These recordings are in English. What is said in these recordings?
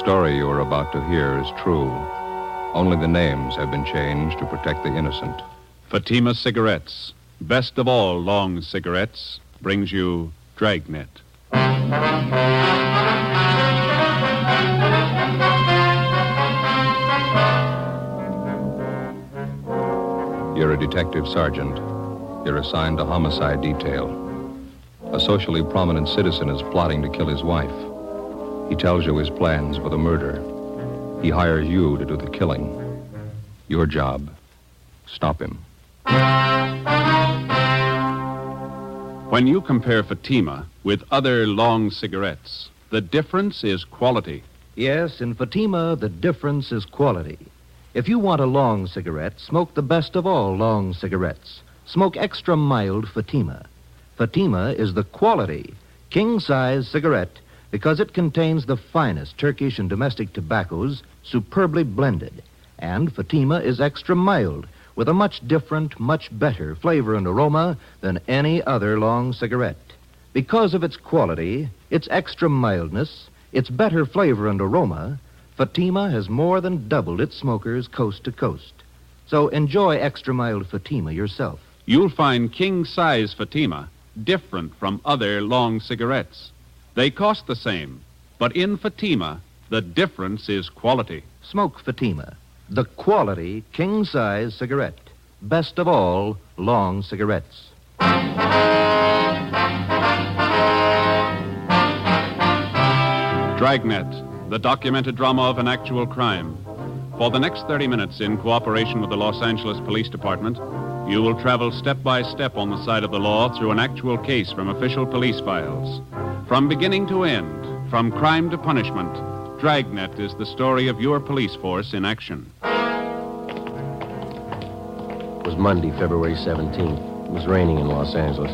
story you are about to hear is true. Only the names have been changed to protect the innocent. Fatima Cigarettes, best of all long cigarettes, brings you Dragnet. You're a detective sergeant. You're assigned to homicide detail. A socially prominent citizen is plotting to kill his wife. He tells you his plans for the murder. He hires you to do the killing. Your job, stop him. When you compare Fatima with other long cigarettes, the difference is quality. Yes, in Fatima, the difference is quality. If you want a long cigarette, smoke the best of all long cigarettes. Smoke extra mild Fatima. Fatima is the quality, king-size cigarette because it contains the finest Turkish and domestic tobaccos superbly blended. And Fatima is extra mild with a much different, much better flavor and aroma than any other long cigarette. Because of its quality, its extra mildness, its better flavor and aroma, Fatima has more than doubled its smokers coast to coast. So enjoy extra mild Fatima yourself. You'll find king-size Fatima different from other long cigarettes. They cost the same, but in Fatima, the difference is quality. Smoke Fatima, the quality king-size cigarette. Best of all long cigarettes. Dragnet, the documented drama of an actual crime. For the next 30 minutes, in cooperation with the Los Angeles Police Department, you will travel step by step on the side of the law through an actual case from official police files. From beginning to end, from crime to punishment, Dragnet is the story of your police force in action. It was Monday, February 17th. It was raining in Los Angeles.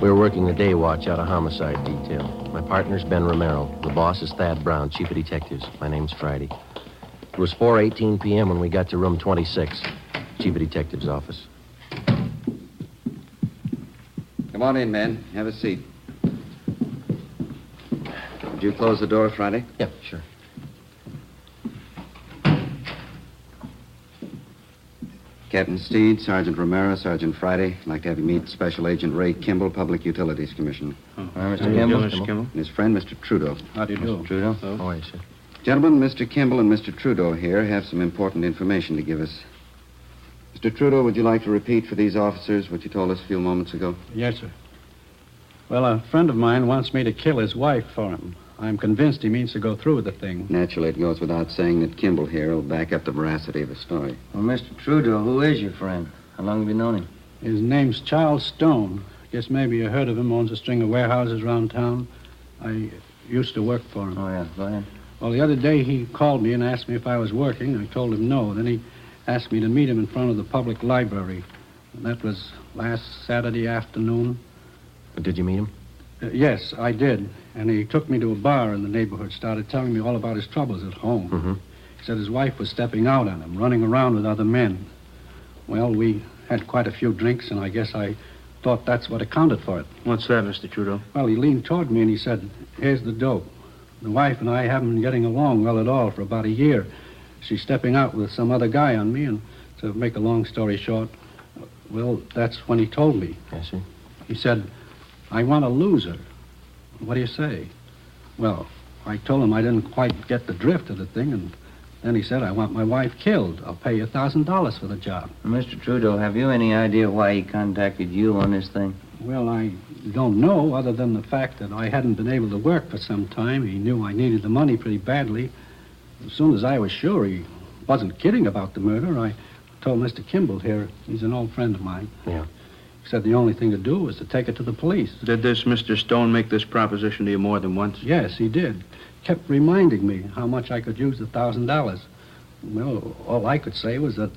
We were working the day watch out of homicide detail. My partner's Ben Romero. The boss is Thad Brown, chief of detectives. My name's Friday. It was 4:18 p.m. when we got to room 26, chief of detectives' office. Come on in, men. Have a seat. Did you close the door, Friday? Yeah, sure. Captain Steed, Sergeant Romero, Sergeant Friday. I'd like to have you meet Special Agent Ray Kimball, Public Utilities Commissioner. Mr. Kimball. Mr. Kimball. And his friend, Mr. Trudeau. How do you do? Mr. Trudeau. How are you, sir? Gentlemen, Mr. Kimball and Mr. Trudeau here have some important information to give us. Mr. Trudeau, would you like to repeat for these officers what you told us a few moments ago? Yes, sir. Well, a friend of mine wants me to kill his wife for him. I'm convinced he means to go through with the thing. Naturally, it goes without saying that Kimball here will back up the veracity of the story. Well, Mr. Trudeau, who is your friend? How long have you known him? His name's Charles Stone. Guess maybe you heard of him. Owns a string of warehouses around town. I used to work for him. Oh, yeah. Go ahead. Well, the other day he called me and asked me if I was working. I told him no. Then he asked me to meet him in front of the public library. And that was last Saturday afternoon. But did you meet him? Yes, I did. And he took me to a bar in the neighborhood, started telling me all about his troubles at home. Mm-hmm. He said his wife was stepping out on him, running around with other men. Well, we had quite a few drinks, and I guess I thought that's what accounted for it. What's that, Mr. Trudeau? Well, he leaned toward me and he said, here's the dope. The wife and I haven't been getting along well at all for about a year. She's stepping out with some other guy on me, and to make a long story short, well, that's when he told me. I see. He said, I want to lose her. What do you say? Well, I told him I didn't quite get the drift of the thing, and then he said, I want my wife killed. I'll pay you $1,000 for the job. Mr. Trudeau, have you any idea why he contacted you on this thing? Well, I don't know, other than the fact that I hadn't been able to work for some time. He knew I needed the money pretty badly. As soon as I was sure he wasn't kidding about the murder, I told Mr. Kimball here, he's an old friend of mine. Yeah. He said the only thing to do was to take it to the police. Did this Mr. Stone make this proposition to you more than once? Yes, he did. Kept reminding me how much I could use the $1,000. Well, all I could say was that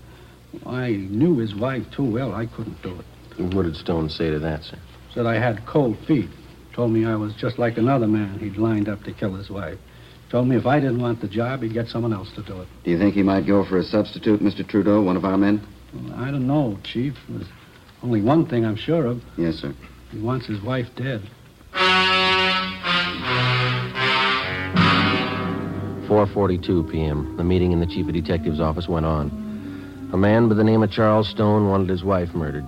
I knew his wife too well. I couldn't do it. And what did Stone say to that, sir? Said I had cold feet. Told me I was just like another man he'd lined up to kill his wife. Told me if I didn't want the job, he'd get someone else to do it. Do you think he might go for a substitute, Mr. Trudeau, one of our men? Well, I don't know, Chief. There's only one thing I'm sure of. Yes, sir. He wants his wife dead. 4:42 p.m. The meeting in the chief of detective's office went on. A man by the name of Charles Stone wanted his wife murdered.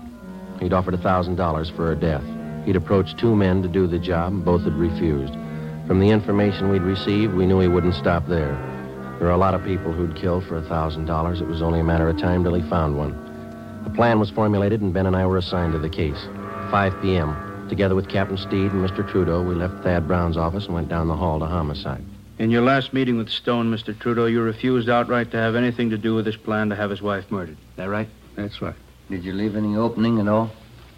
He'd offered $1,000 for her death. He'd approached 2 men to do the job, and both had refused. From the information we'd received, we knew he wouldn't stop there. There are a lot of people who'd kill for $1,000. It was only a matter of time till he found one. A plan was formulated, and Ben and I were assigned to the case. 5 p.m. Together with Captain Steed and Mr. Trudeau, we left Thad Brown's office and went down the hall to homicide. In your last meeting with Stone, Mr. Trudeau, you refused outright to have anything to do with this plan to have his wife murdered. Is that right? That's right. Did you leave any opening at all?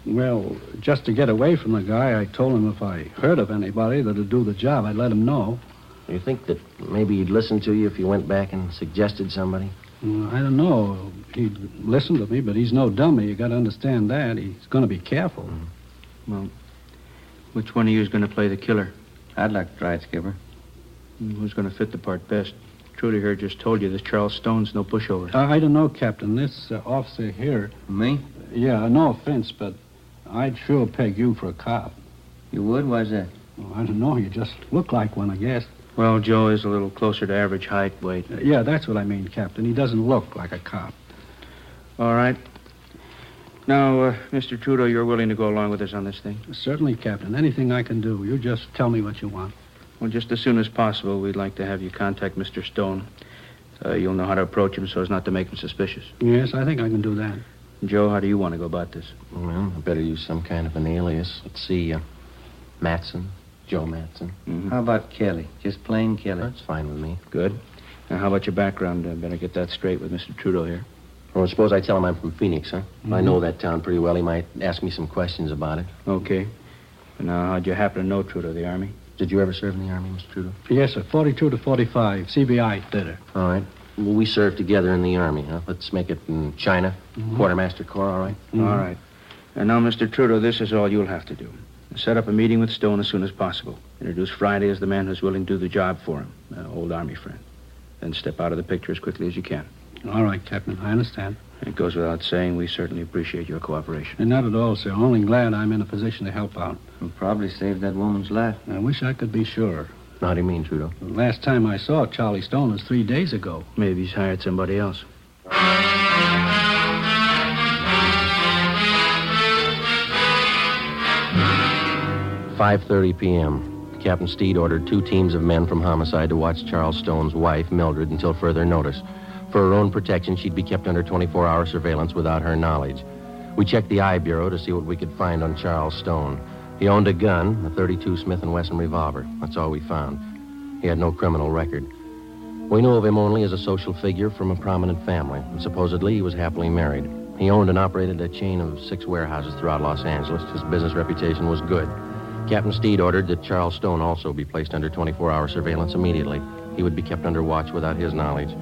Well, just to get away from the guy, I told him if I heard of anybody that'd do the job, I'd let him know. You think that maybe he'd listen to you if you went back and suggested somebody? I don't know. He'd listen to me, but he's no dummy. You got to understand that. He's going to be careful. Well, which one of you is going to play the killer? I'd like to try it, Skipper. Who's going to fit the part best? Trudy here just told you this Charles Stone's no pushover. I don't know, Captain. This officer here... Me? Yeah, no offense, but I'd sure peg you for a cop. You would? Why's that? Well, I don't know. You just look like one, I guess. Well, Joe is a little closer to average height, weight. Yeah, that's what I mean, Captain. He doesn't look like a cop. All right. Now, Mr. Trudeau, you're willing to go along with us on this thing? Certainly, Captain. Anything I can do. You just tell me what you want. Well, just as soon as possible, we'd like to have you contact Mr. Stone. You'll know how to approach him so as not to make him suspicious. Yes, I think I can do that. Joe, how do you want to go about this? Well, I better use some kind of an alias. Let's see, Matson. Joe Matson. Mm-hmm. How about Kelly? Just plain Kelly? That's fine with me. Good. Now, how about your background? Better get that straight with Mr. Trudeau here. Well, suppose I tell him I'm from Phoenix, huh? If I know that town pretty well, he might ask me some questions about it. Okay. Now, how'd you happen to know Trudeau, the Army? Did you ever serve in the Army, Mr. Trudeau? Yes, sir. 42 to 45. CBI theater. All right. Well, we served together in the Army, huh? Let's make it in China. Quartermaster Corps, all right? All right. And now, Mr. Trudeau, this is all you'll have to do. Set up a meeting with Stone as soon as possible. Introduce Friday as the man who's willing to do the job for him, an old Army friend. Then step out of the picture as quickly as you can. All right, Captain. I understand. It goes without saying, we certainly appreciate your cooperation. And not at all, sir. Only glad I'm in a position to help out. You'll probably save that woman's life. I wish I could be sure. How do you mean, Trudeau? The last time I saw Charlie Stone was 3 days ago. Maybe he's hired somebody else. 5:30 p.m. Captain Steed ordered 2 teams of men from homicide to watch Charles Stone's wife, Mildred, until further notice. For her own protection, she'd be kept under 24-hour surveillance without her knowledge. We checked the I Bureau to see what we could find on Charles Stone. He owned a gun, a .32 Smith & Wesson revolver. That's all we found. He had no criminal record. We knew of him only as a social figure from a prominent family, and supposedly he was happily married. He owned and operated a chain of 6 warehouses throughout Los Angeles. His business reputation was good. Captain Steed ordered that Charles Stone also be placed under 24-hour surveillance immediately. He would be kept under watch without his knowledge.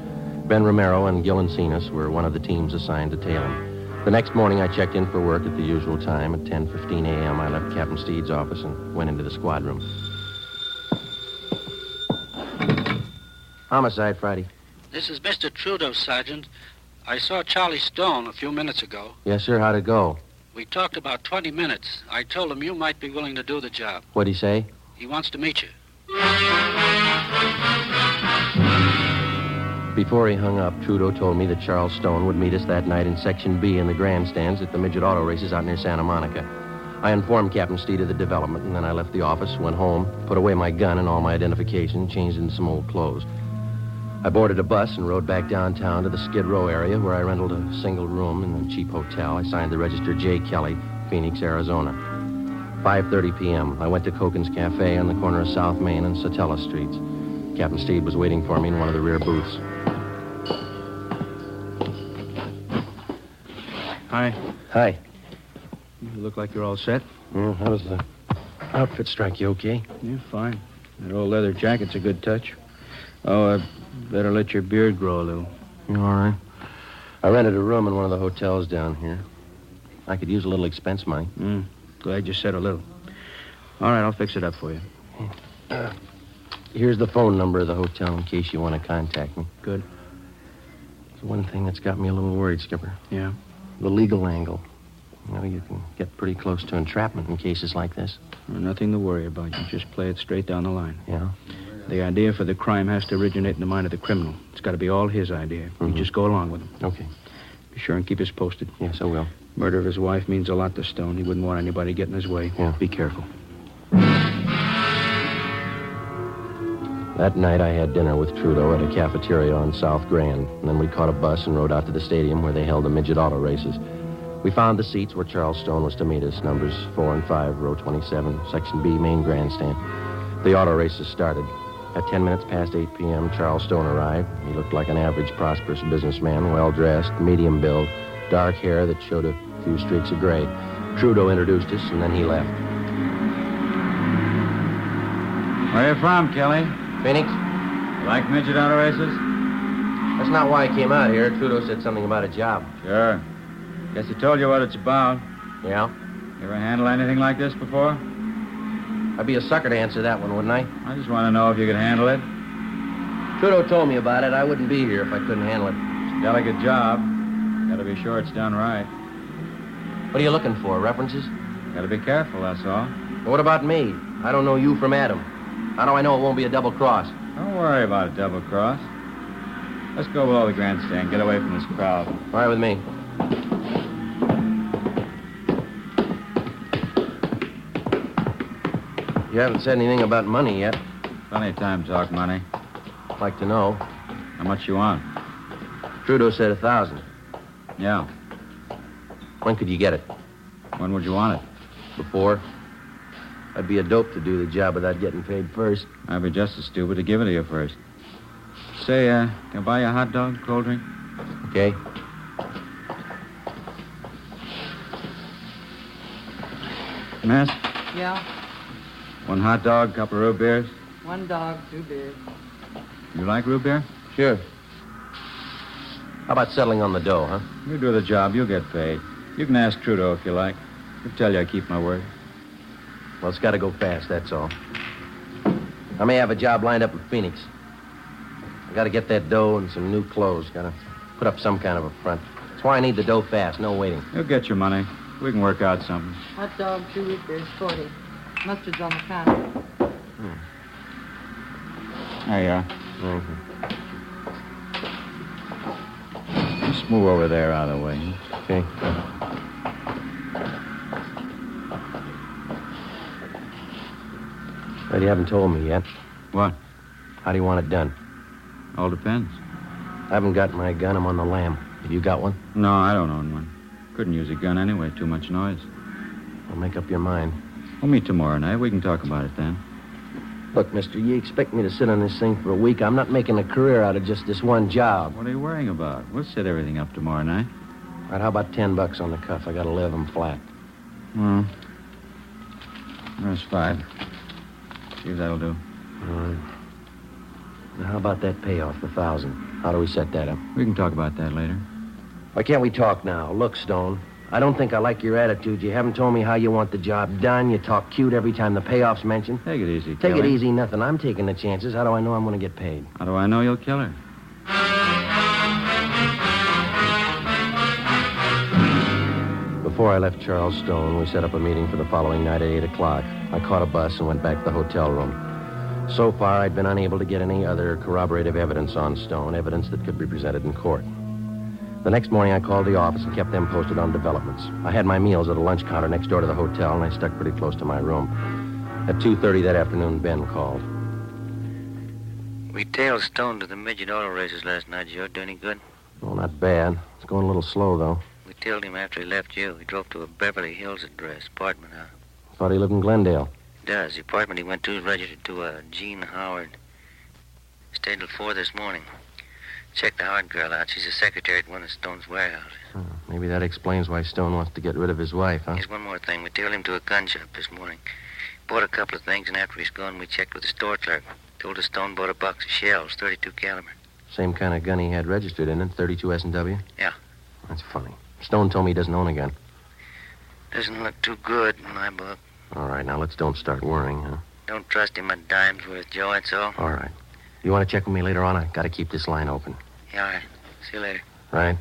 Ben Romero and Gil Encinas were one of the teams assigned to tail him. The next morning, I checked in for work at the usual time. At 10:15 a.m., I left Captain Steed's office and went into the squad room. Homicide, Friday. This is Mr. Trudeau, Sergeant. I saw Charlie Stone a few minutes ago. Yes, sir. How'd it go? We talked about 20 minutes. I told him you might be willing to do the job. What'd he say? He wants to meet you. Before he hung up, Trudeau told me that Charles Stone would meet us that night in Section B in the grandstands at the midget auto races out near Santa Monica. I informed Captain Steed of the development, and then I left the office, went home, put away my gun and all my identification, changed into some old clothes. I boarded a bus and rode back downtown to the Skid Row area where I rented a single room in a cheap hotel. I signed the register J. Kelly, Phoenix, Arizona. 5:30 p.m. I went to Koken's Cafe on the corner of South Main and Satella Streets. Captain Steed was waiting for me in one of the rear booths. Hi. Hi. You look like you're all set. How does the outfit strike you, okay? Yeah, fine. That old leather jacket's a good touch. Oh, better let your beard grow a little. You all right? I rented a room in one of the hotels down here. I could use a little expense money. Glad you said a little. All right, I'll fix it up for you. Here's the phone number of the hotel in case you want to contact me. Good. There's one thing that's got me a little worried, Skipper. Yeah? The legal angle. You know, you can get pretty close to entrapment in cases like this. Well, nothing to worry about. You just play it straight down the line. Yeah? The idea for the crime has to originate in the mind of the criminal. It's got to be all his idea. You just go along with him. Okay. Be sure and keep us posted. Yes, I will. Murder of his wife means a lot to Stone. He wouldn't want anybody getting in his way. Yeah. Be careful. That night, I had dinner with Trudeau at a cafeteria on South Grand, and then we caught a bus and rode out to the stadium where they held the midget auto races. We found the seats where Charles Stone was to meet us, numbers 4 and 5, row 27, section B, main grandstand. The auto races started. At 10 minutes past 8 p.m., Charles Stone arrived. He looked like an average, prosperous businessman, well-dressed, medium build, dark hair that showed a few streaks of gray. Trudeau introduced us, and then he left. Where you from, Kelly? Phoenix? You like midget auto races? That's not why I came out here. Trudeau said something about a job. Sure. Guess he told you what it's about. Yeah? You ever handle anything like this before? I'd be a sucker to answer that one, wouldn't I? I just want to know if you could handle it. Trudeau told me about it. I wouldn't be here if I couldn't handle it. It's a delicate job. Gotta be sure it's done right. What are you looking for, references? Gotta be careful, that's all. Well, what about me? I don't know you from Adam. How do I know it won't be a double cross? Don't worry about a double cross. Let's go below the grandstand. Get away from this crowd. All right with me. You haven't said anything about money yet. Plenty of time to talk money. I'd like to know. How much you want? Trudeau said 1,000. Yeah. When could you get it? When would you want it? Before? I'd be a dope to do the job without getting paid first. I'd be just as stupid to give it to you first. Say, can I buy you a hot dog, cold drink? Okay. Miss? Yeah, 1 hot dog, couple of root beers. 1 dog, 2 beers. You like root beer? Sure. How about settling on the dough, huh? You do the job, you'll get paid. You can ask Trudeau if you like. He'll tell you I keep my word. Well, it's got to go fast, that's all. I may have a job lined up in Phoenix. I got to get that dough and some new clothes. Got to put up some kind of a front. That's why I need the dough fast, no waiting. You'll get your money. We can work out something. Hot dog, 2 root beers, 40. Mustard's on the counter. There you are. Mm-hmm. Just move over there out of the way. Okay. But you haven't told me yet. What? How do you want it done? All depends. I haven't got my gun. I'm on the lam. Have you got one? No, I don't own one. Couldn't use a gun anyway. Too much noise. Well, make up your mind. We'll meet tomorrow night. We can talk about it then. Look, mister, you expect me to sit on this thing for a week? I'm not making a career out of just this one job. What are you worrying about? We'll set everything up tomorrow night. All right, how about $10 on the cuff? I gotta live 'em flat. Well, there's 5. See if that'll do. All right. Now, how about that payoff, the 1,000? How do we set that up? We can talk about that later. Why can't we talk now? Look, Stone, I don't think I like your attitude. You haven't told me how you want the job done. You talk cute every time the payoff's mentioned. Take it easy, Take Kelly. it easy, nothing. I'm taking the chances. How do I know I'm going to get paid? How do I know you'll kill her? Before I left Charles Stone, we set up a meeting for the following night at 8 o'clock. I caught a bus and went back to the hotel room. So far, I'd been unable to get any other corroborative evidence on Stone, evidence that could be presented in court. The next morning, I called the office and kept them posted on developments. I had my meals at a lunch counter next door to the hotel, and I stuck pretty close to my room. At 2:30 that afternoon, Ben called. We tailed Stone to the midget auto races last night, Joe. Do any good? Well, not bad. It's going a little slow, though. We tailed him after he left you. He drove to a Beverly Hills address, apartment house. Thought he lived in Glendale. He does. The apartment he went to is registered to a Jean Howard. Stayed till 4 this morning. Checked the Howard girl out. She's a secretary at one of Stone's warehouses. Maybe that explains why Stone wants to get rid of his wife, huh? Here's one more thing. We tailed him to a gun shop this morning. Bought a couple of things, and after he's gone, we checked with the store clerk. Told us Stone bought a box of shells, .32 caliber. Same kind of gun he had registered in it, 32 S&W? Yeah. That's funny. Stone told me he doesn't own a gun. Doesn't look too good in my book. All right, now let's don't start worrying, huh? Don't trust him a dime's worth, Joe, that's all. All right. You want to check with me later on? I got to keep this line open. Yeah, all right. See you later. Right.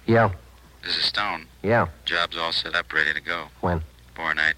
Yeah. This is Stone. Yeah. Job's all set up, ready to go. When? Tomorrow night.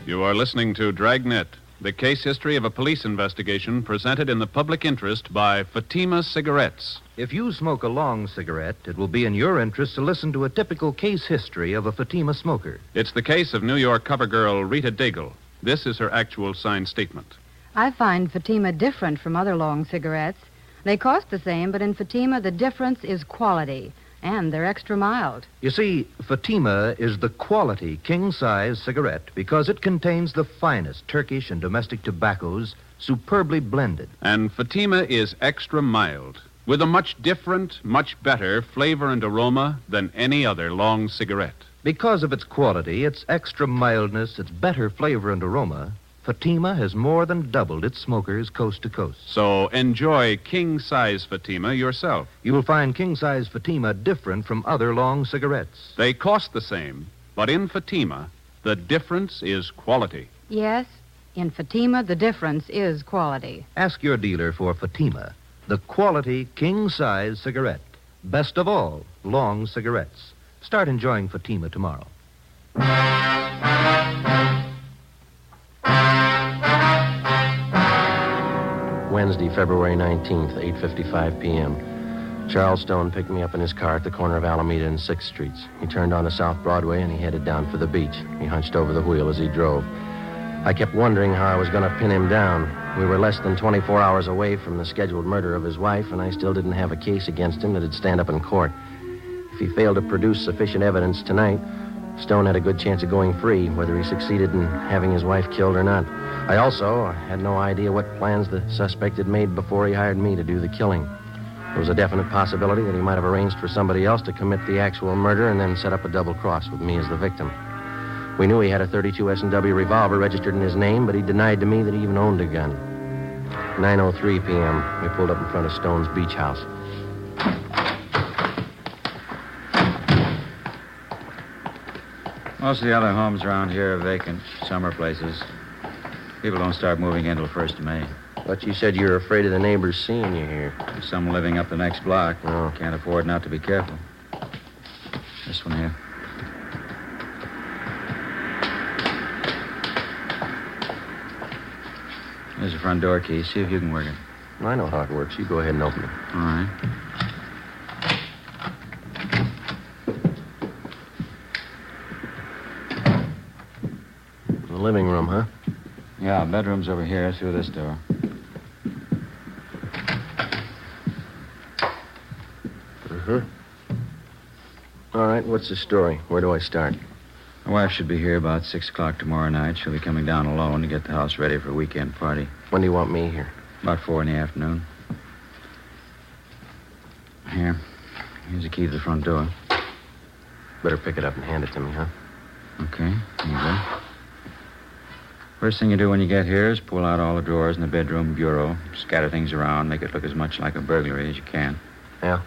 You are listening to Dragnet, the case history of a police investigation presented in the public interest by Fatima Cigarettes. If you smoke a long cigarette, it will be in your interest to listen to a typical case history of a Fatima smoker. It's the case of New York cover girl Rita Daigle. This is her actual signed statement. I find Fatima different from other long cigarettes. They cost the same, but in Fatima, the difference is quality, and they're extra mild. You see, Fatima is the quality king-size cigarette because it contains the finest Turkish and domestic tobaccos superbly blended. And Fatima is extra mild, with a much different, much better flavor and aroma than any other long cigarette. Because of its quality, its extra mildness, its better flavor and aroma, Fatima has more than doubled its smokers coast to coast. So enjoy king-size Fatima yourself. You will find king-size Fatima different from other long cigarettes. They cost the same, but in Fatima, the difference is quality. Yes, in Fatima, the difference is quality. Ask your dealer for Fatima, the quality king-size cigarette. Best of all, long cigarettes. Start enjoying Fatima tomorrow. Wednesday, February 19th, 8:55 p.m. Charles Stone picked me up in his car at the corner of Alameda and 6th Streets. He turned onto South Broadway and he headed down for the beach. He hunched over the wheel as he drove. I kept wondering how I was going to pin him down. We were less than 24 hours away from the scheduled murder of his wife, and I still didn't have a case against him that'd stand up in court. If he failed to produce sufficient evidence tonight, Stone had a good chance of going free, whether he succeeded in having his wife killed or not. I also had no idea what plans the suspect had made before he hired me to do the killing. There was a definite possibility that he might have arranged for somebody else to commit the actual murder and then set up a double cross with me as the victim. We knew he had a .32 S&W revolver registered in his name, but he denied to me that he even owned a gun. 9:03 p.m., we pulled up in front of Stone's beach house. Most of the other homes around here are vacant, summer places. People don't start moving in till 1st of May. But you said you were afraid of the neighbors seeing you here. There's some living up the next block. Oh. Can't afford not to be careful. This one here. There's the front door key. See if you can work it. I know how it works. You go ahead and open it. All right. The living room, huh? Yeah, bedroom's over here through this door. Uh-huh. All right, what's the story? Where do I start? My wife should be here about 6 o'clock tomorrow night. She'll be coming down alone to get the house ready for a weekend party. When do you want me here? About 4 in the afternoon. Here. Here's the key to the front door. Better pick it up and hand it to me, huh? Okay, here you go. First thing you do when you get here is pull out all the drawers in the bedroom bureau, scatter things around, make it look as much like a burglary as you can. Yeah?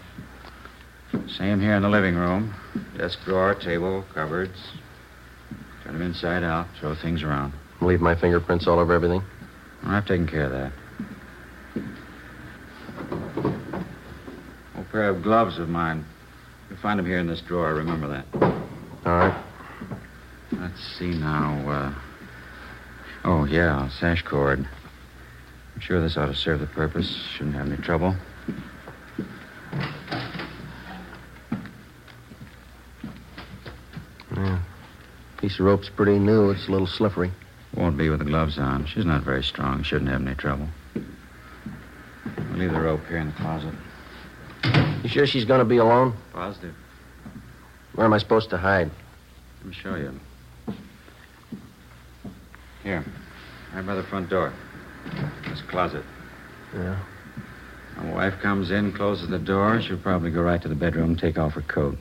Same here in the living room. Desk drawer, table, cupboards. Turn them inside out, throw things around. Leave my fingerprints all over everything? I've taken care of that. Old pair of gloves of mine. You'll find them here in this drawer, remember that. All right. Let's see now, Oh, yeah, sash cord. I'm sure this ought to serve the purpose. Shouldn't have any trouble. Yeah. Piece of rope's pretty new. It's a little slippery. Won't be with the gloves on. She's not very strong. Shouldn't have any trouble. We'll leave the rope here in the closet. You sure she's going to be alone? Positive. Where am I supposed to hide? Let me show you. Here. Right by the front door. This closet. Yeah. My wife comes in, closes the door. She'll probably go right to the bedroom, take off her coat.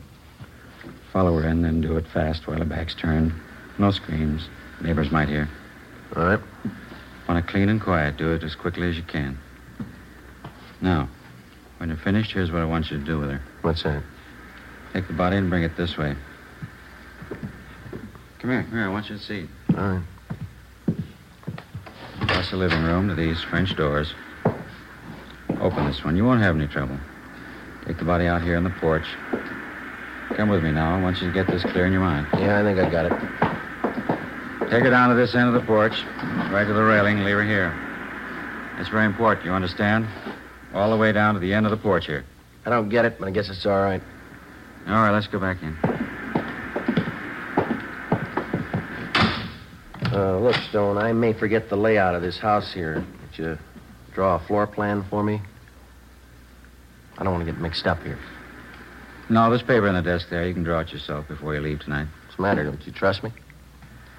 Follow her in, then do it fast while her back's turned. No screams. Neighbors might hear. All right. Want it clean and quiet. Do it as quickly as you can. Now, when you're finished, here's what I want you to do with her. What's that? Take the body and bring it this way. Come here. Here, I want you to see. Fine. Across the living room to these French doors. Open this one. You won't have any trouble. Take the body out here on the porch. Come with me now. I want you to get this clear in your mind. Yeah, I think I got it. Take her down to this end of the porch, right to the railing, and leave her here. It's very important, you understand? All the way down to the end of the porch here. I don't get it, but I guess it's all right. All right, let's go back in. Look, Stone, I may forget the layout of this house here. Would you draw a floor plan for me? I don't want to get mixed up here. No, there's paper on the desk there. You can draw it yourself before you leave tonight. What's the matter? Don't you trust me?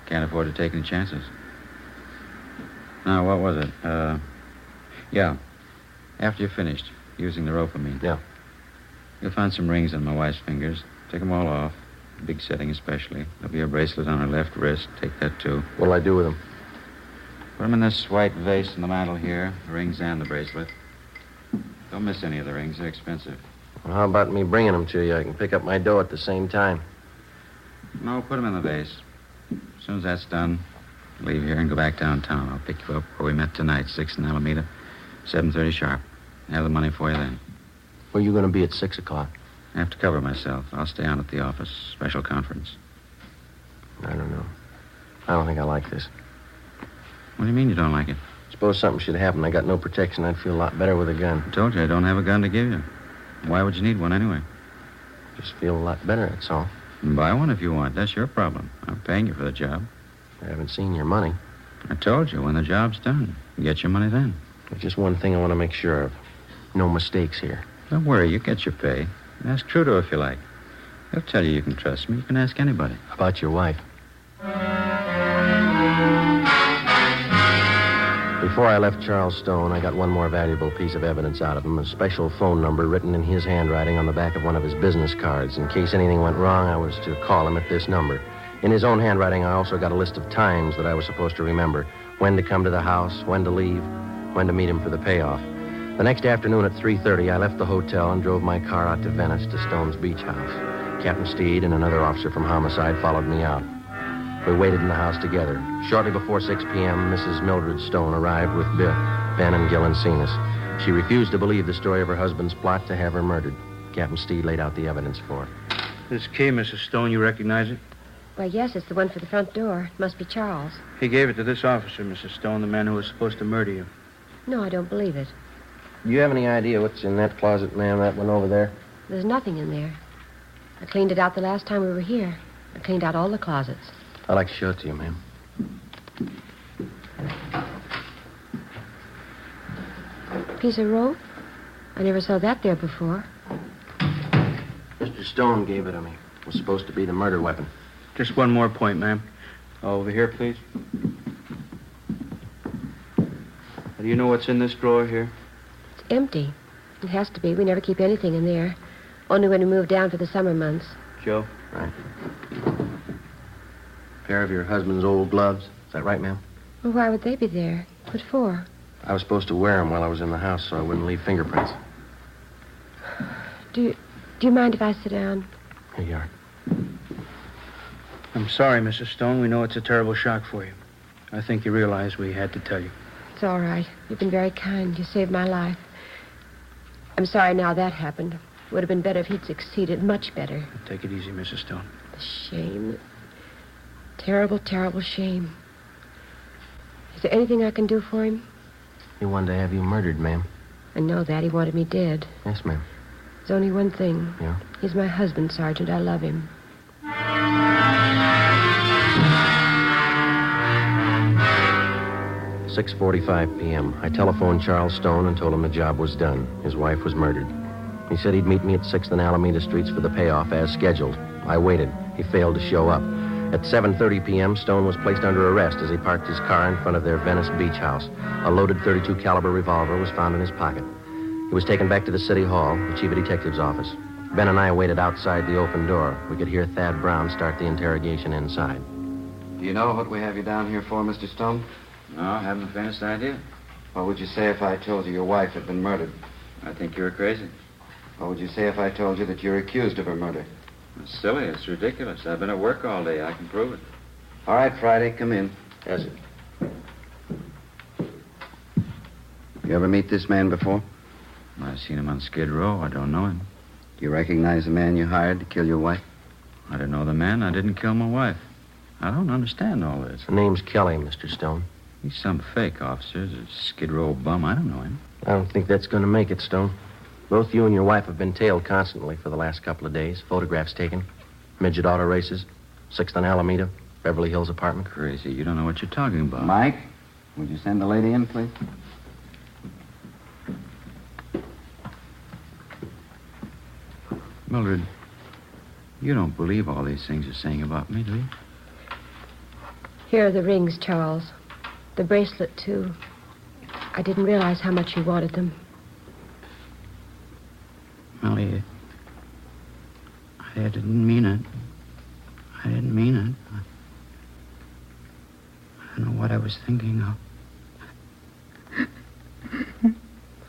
Can't afford to take any chances. Now, what was it? Yeah. After you're finished, using the rope, I mean. Yeah. You'll find some rings on my wife's fingers. Take them all off. Big setting especially. There'll be a bracelet on her left wrist. Take that, too. What'll I do with them? Put them in this white vase on the mantel here. The rings and the bracelet. Don't miss any of the rings. They're expensive. Well, how about me bringing them to you? I can pick up my dough at the same time. No, put them in the vase. As soon as that's done, leave here and go back downtown. I'll pick you up where we met tonight, 6th and Alameda, 7:30 sharp. I have the money for you then. Where are you going to be at 6 o'clock? I have to cover myself. I'll stay on at the office. Special conference. I don't know. I don't think I like this. What do you mean you don't like it? Suppose something should happen. I got no protection. I'd feel a lot better with a gun. I told you I don't have a gun to give you. Why would you need one anyway? Just feel a lot better, that's all. Buy one if you want. That's your problem. I'm paying you for the job. I haven't seen your money. I told you, when the job's done, you get your money then. There's just one thing I want to make sure of. No mistakes here. Don't worry, you get your pay. Ask Trudeau if you like. He'll tell you can trust me. You can ask anybody. How about your wife? Before I left Charles Stone, I got one more valuable piece of evidence out of him, a special phone number written in his handwriting on the back of one of his business cards. In case anything went wrong, I was to call him at this number. In his own handwriting, I also got a list of times that I was supposed to remember. When to come to the house, when to leave, when to meet him for the payoff. The next afternoon at 3:30, I left the hotel and drove my car out to Venice to Stone's beach house. Captain Steed and another officer from Homicide followed me out. We waited in the house together. Shortly before 6 p.m., Mrs. Mildred Stone arrived with Biff, Ben, and Gil and seen us. She refused to believe the story of her husband's plot to have her murdered. Captain Steed laid out the evidence for her. This key, Mrs. Stone, you recognize it? Why, yes, it's the one for the front door. It must be Charles. He gave it to this officer, Mrs. Stone, the man who was supposed to murder you. No, I don't believe it. Do you have any idea what's in that closet, ma'am, that one over there? There's nothing in there. I cleaned it out the last time we were here. I cleaned out all the closets. I'd like to show it to you, ma'am. Piece of rope? I never saw that there before. Mr. Stone gave it to me. It was supposed to be the murder weapon. Just one more point, ma'am. Over here, please. Do you know what's in this drawer here? It's empty. It has to be. We never keep anything in there. Only when we move down for the summer months. Joe? Right. Pair of your husband's old gloves. Is that right, ma'am? Well, why would they be there? What for? I was supposed to wear them while I was in the house so I wouldn't leave fingerprints. Do you mind if I sit down? Here you are. I'm sorry, Mrs. Stone. We know it's a terrible shock for you. I think you realize we had to tell you. It's all right. You've been very kind. You saved my life. I'm sorry now that happened. It would have been better if he'd succeeded. Much better. Take it easy, Mrs. Stone. The shame. Terrible, terrible shame. Is there anything I can do for him? He wanted to have you murdered, ma'am. I know that. He wanted me dead. Yes, ma'am. There's only one thing. Yeah? He's my husband, Sergeant. I love him. 6:45 p.m. I telephoned Charles Stone and told him the job was done. His wife was murdered. He said he'd meet me at 6th and Alameda Streets for the payoff as scheduled. I waited. He failed to show up. At 7:30 p.m., Stone was placed under arrest as he parked his car in front of their Venice beach house. A loaded .32 caliber revolver was found in his pocket. He was taken back to the city hall, the chief of detective's office. Ben and I waited outside the open door. We could hear Thad Brown start the interrogation inside. Do you know what we have you down here for, Mr. Stone? No, I haven't the faintest idea. What would you say if I told you your wife had been murdered? I think you were crazy. What would you say if I told you that you're accused of her murder? It's silly. It's ridiculous. I've been at work all day. I can prove it. All right, Friday, come in. Yes, sir. You ever meet this man before? I've seen him on Skid Row. I don't know him. Do you recognize the man you hired to kill your wife? I don't know the man. I didn't kill my wife. I don't understand all this. The name's Kelly, Mr. Stone. He's some fake officer. He's a Skid Row bum. I don't know him. I don't think that's going to make it, Stone. Both you and your wife have been tailed constantly for the last couple of days. Photographs taken. Midget auto races. 6th on Alameda. Beverly Hills apartment. Crazy. You don't know what you're talking about. Mike, would you send the lady in, please? Mildred, you don't believe all these things you're saying about me, do you? Here are the rings, Charles. The bracelet, too. I didn't realize how much you wanted them. Molly, I didn't mean it. I didn't mean it. I don't know what I was thinking of.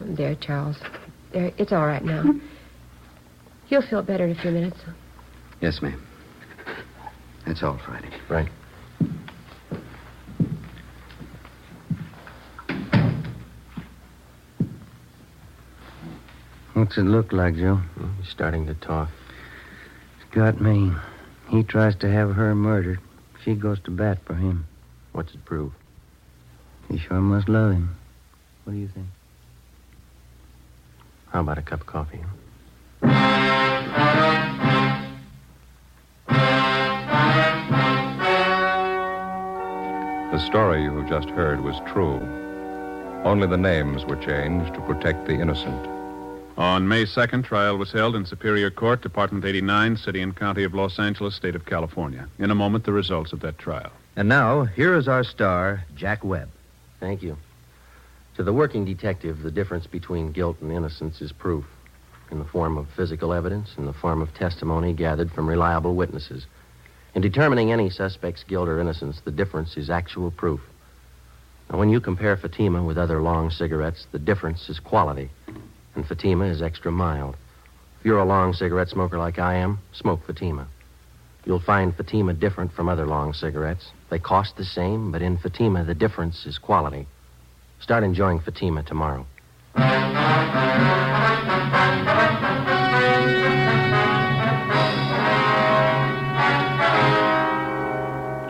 There, Charles. There, it's all right now. You'll feel better in a few minutes. Yes, ma'am. That's all, Friday. Right. What's it look like, Joe? He's starting to talk. It's got me. He tries to have her murdered. She goes to bat for him. What's it prove? He sure must love him. What do you think? How about a cup of coffee? The story you have just heard was true. Only the names were changed to protect the innocent. On May 2nd, trial was held in Superior Court, Department 89, City and County of Los Angeles, State of California. In a moment, the results of that trial. And now, here is our star, Jack Webb. Thank you. To the working detective, the difference between guilt and innocence is proof, in the form of physical evidence, in the form of testimony gathered from reliable witnesses. In determining any suspect's guilt or innocence, the difference is actual proof. Now, when you compare Fatima with other long cigarettes, the difference is quality, and Fatima is extra mild. If you're a long cigarette smoker like I am, smoke Fatima. You'll find Fatima different from other long cigarettes. They cost the same, but in Fatima, the difference is quality. Start enjoying Fatima tomorrow.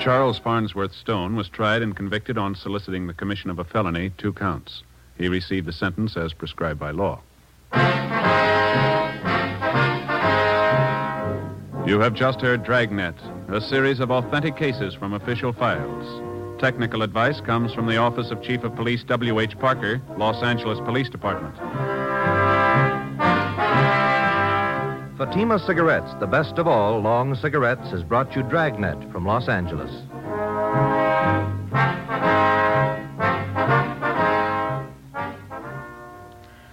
Charles Farnsworth Stone was tried and convicted on soliciting the commission of a felony, 2 counts. He received the sentence as prescribed by law. You have just heard Dragnet, a series of authentic cases from official files. Technical advice comes from the Office of Chief of Police W.H. Parker, Los Angeles Police Department. Fatima Cigarettes, the best of all long cigarettes, has brought you Dragnet from Los Angeles.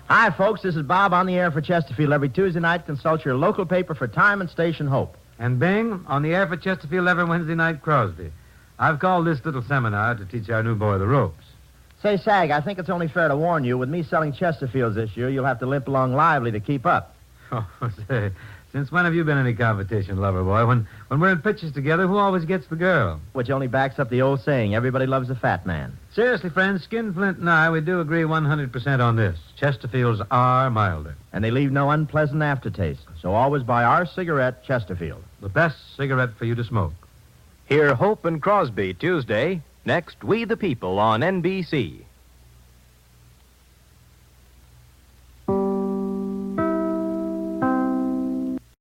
Hi, folks. This is Bob on the air for Chesterfield. Every Tuesday night, consult your local paper for time and station Hope. And Bing, on the air for Chesterfield every Wednesday night, Crosby. I've called this little seminar to teach our new boy the ropes. Say, Sag, I think it's only fair to warn you, with me selling Chesterfields this year, you'll have to limp along lively to keep up. Oh, say, since when have you been any competition, lover boy? When we're in pictures together, who always gets the girl? Which only backs up the old saying, everybody loves a fat man. Seriously, friends, Skinflint and I, we do agree 100% on this. Chesterfields are milder. And they leave no unpleasant aftertaste. So always buy our cigarette, Chesterfield. The best cigarette for you to smoke. Hear Hope and Crosby Tuesday. Next, We the People on NBC.